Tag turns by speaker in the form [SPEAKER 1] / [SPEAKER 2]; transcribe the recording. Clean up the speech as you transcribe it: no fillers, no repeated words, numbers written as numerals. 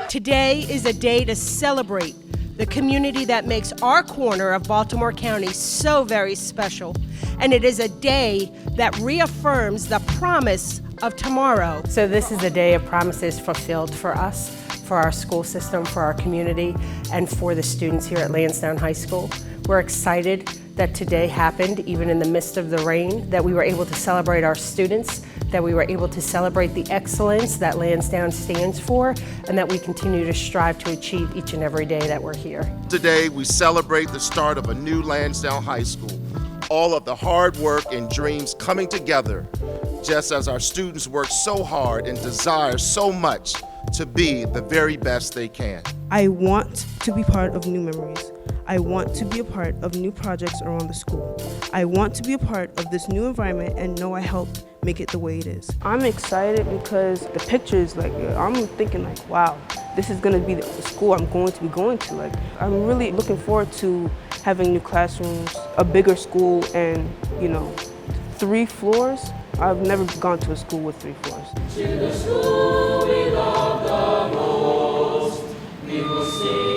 [SPEAKER 1] Today is a day to celebrate the community that makes our corner of Baltimore County so very special. And it is a day that reaffirms the promise of tomorrow.
[SPEAKER 2] So this is a day of promises fulfilled for us, for our school system, for our community, and for the students here at Lansdowne High School. We're excited that today happened, even in the midst of the rain, that we were able to celebrate our students, that we were able to celebrate the excellence that Lansdowne stands for, and that we continue to strive to achieve each and every day that we're here.
[SPEAKER 3] Today, we celebrate the start of a new Lansdowne High School. All of the hard work and dreams coming together, just as our students work so hard and desire so much to be the very best they can.
[SPEAKER 4] I want to be part of new memories. I want to be a part of new projects around the school. I want to be a part of this new environment and know I helped make it the way it is.
[SPEAKER 5] I'm excited because the pictures, I'm thinking wow, this is going to be the school I'm going to be going to. I'm really looking forward to having new classrooms, a bigger school, and 3 floors. I've never gone to a school with 3 floors.
[SPEAKER 6] To the school we love the most, we will sing.